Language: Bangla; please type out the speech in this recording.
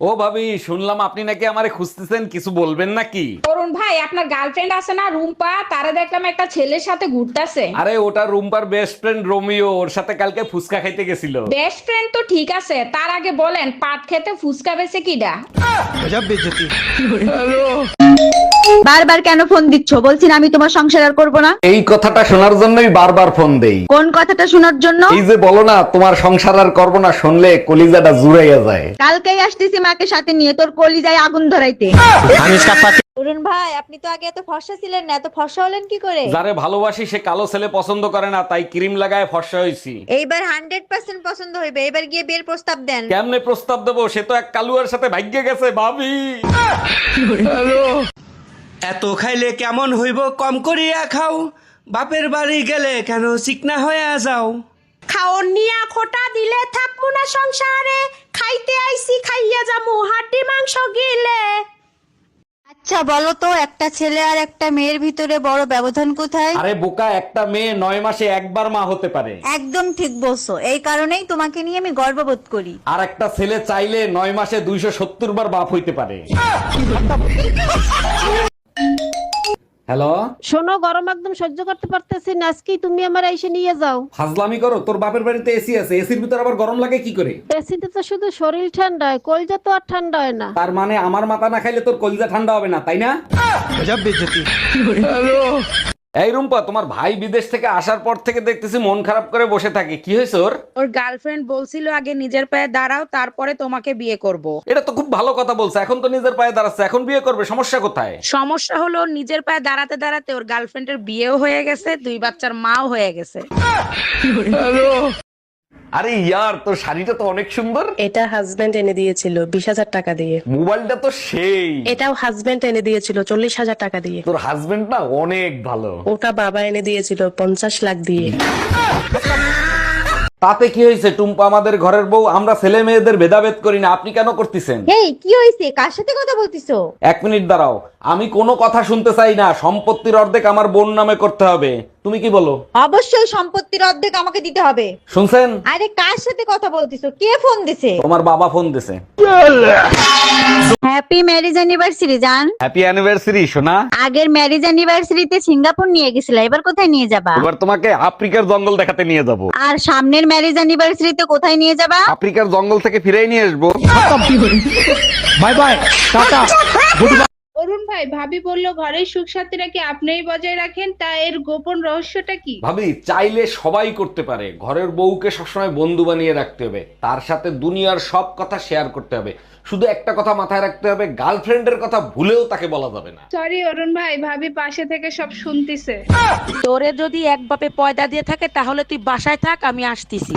ও ভাবি, শুনলাম আপনি নাকি আমারে খুঁজতেছেন, কিছু বলবেন নাকি? অরুণ ভাই, আপনার গার্লফ্রেন্ড আছে না রুম্পা, তারা দেখলাম একটা ছেলের সাথে ঘুরতেছে। আরে ওটা রুম্পার বেস্ট ফ্রেন্ড রোমিও, ওর সাথে কালকে ফুচকা খাইতে গেছিল। বেস্ট ফ্রেন্ড তো ঠিক আছে, তার আগে বলেন পাট খেতে ফুসকা বেছে কিডা? বারবার কেন ফোন দিচ্ছ? বলছি না আমি তোমার সংসার আর করবো না। এই কথাটা শোনার জন্যই বারবার ফোন দেই। কোন কথাটা শোনার জন্য? এই যে বলো না তোমার সংসার আর করবো না, শুনলে কলিজাটা জুড়াইয়া যায়। কালকেই আসতেছি মাকে সাথে নিয়ে তোর কলিজায় আগুন ধরাইতে। অরুণ ভাই, আপনি তো আগে এত ফর্সা ছিলেন না, এত ফর্সা হলেন কি করে? যারে ভালোবাসি সে কালো ছেলে পছন্দ করে না, তাই ক্রিম লাগায় ফর্সা হইছি। এইবার 100% পছন্দ হইবে, এবার গিয়ে বিয়ের প্রস্তাব দেন। কেমনে প্রস্তাব দেবো? সে তো এক কালুয়ার সাথে ভাগ্যে গেছে ভাবি। এত খাইলে কেমন হইব, কম করিয়া খাও। বাপের বাড়ি গেলে কেন চিকনা হইয়া যাও। খাওন নিয়া খোটা দিলে থাকবো না সংসারে, খাইতে আইছি খাইয়া যামু হাড্ডি মাংস গিলে। আচ্ছা বলো তো, একটা ছেলে আর একটা মেয়ের ভিতরে বড় ব্যবধান কোথায়? আরে বোকা, একটা মেয়ে 9 মাসে একবার মা হতে পারে। একদম ঠিক বলছো, এই কারণেই তোমাকে নিয়ে আমি গর্ববোধ করি। আর একটা ছেলে চাইলে 9 মাসে 270 বার বাপ হইতে পারে। হ্যালো, শোনো, গরম একদম সহ্য করতে পারতেছি না, আজকে তুমি আমার এসে নিয়ে যাও। ফাজলামি করো? তোর বাপের বাড়িতে এসি আছে, এসির ভিতর আবার গরম লাগে কি করে? এসিতে তো শুধু শরীর ঠান্ডা হয়, কলজা তো আর ঠান্ডা হয় না। তার মানে আমার মাথা না খাইলে তোর কলিজা ঠান্ডা হবে না, তাই না? এই রুম্পা, তোমার ভাই বিদেশ থেকে আসার পর থেকে দেখতেছি মন খারাপ করে বসে থাকে, কি হয়েছে ওর? ওর গার্লফ্রেন্ড বলছিল আগে নিজের পায়ে দাঁড়াও, তারপরে তোমাকে বিয়ে করব। এটা তো খুব ভালো কথা বলছে, এখন তো নিজের পায়ে দাঁড়াচ্ছে, এখন বিয়ে করবে, সমস্যা কোথায়? সমস্যা হলো ওর নিজের পায়ে দাঁড়াতে দাঁড়াতে ওর গার্লফ্রেন্ডের বিয়েও হয়ে গেছে, 2 বাচ্চার মাও হয়ে গেছে। আরে ইয়ার, তোর শাড়িটা তো অনেক সুন্দর। এটা হাজবেন্ড এনে দিয়েছিল 20,000 টাকা দিয়ে। মোবাইলটা তো সেই। এটাও হাজবেন্ড এনে দিয়েছিল 40,000 টাকা দিয়ে। তোর হাজবেন্ড না অনেক ভালো। ওটা বাবা এনে দিয়েছিল 50 লাখ দিয়ে। তাতে কি হয়েছে টুম্পা আমাদের ঘরের বউ, আমরা ছেলে মেয়েদের ভেদাভেদ করি না, আপনি কেন করতেছেন? এই কি হইছে? কার সাথে কথা বলতিছো? 1 মিনিট দাঁড়াও, আমি কোনো কথা শুনতে চাই না, সম্পত্তির অর্ধেক আমার বোন নামে করতে হবে, তুমি কি বলো? অবশ্যই সম্পত্তির অর্ধেক আমাকে দিতে হবে। শুনছেন? আরে কার সাথে কথা বলতিছো? কে ফোন দিছে? তোমার বাবা ফোন দিছে। হ্যাপি ম্যারেজ অ্যানিভার্সারি জান। হ্যাপি অ্যানিভার্সারি সোনা। আগের ম্যারেজ অ্যানিভার্সারিতে সিঙ্গাপুর নিয়ে গেছিলা, এবার কোথায় নিয়ে যাবা? এবার তোমাকে আফ্রিকার জঙ্গল দেখাতে নিয়ে যাব। আর সামনের ম্যারেজ অ্যানিভার্সারিতে কোথায় নিয়ে যাবা? আফ্রিকার জঙ্গল থেকে ফিরেই নিয়ে আসবো। Bye bye, tata. অরুণ ভাই, ভাবি বললো ঘরের সুখ শান্তি নাকি আপনিই বজায় রাখেন, তা এর গোপন রহস্যটা কি? ভাবি, চাইলে সবাই করতে পারে, ঘরের বউকে সবসময় বন্ধু বানিয়ে রাখতে হবে, তার সাথে দুনিয়ার সব কথা শেয়ার করতে হবে, শুধু একটা কথা মাথায় রাখতে হবে, গার্লফ্রেন্ডের কথা ভুলেও তাকে বলা যাবে না। সরি অরুণ ভাই, ভাবি পাশে থেকে সব শুনতিছে। তোরে যদি এক বাপে পয়দা দিয়ে থাকে তাহলে তুই বাসায় থাক, আমি আসতেছি।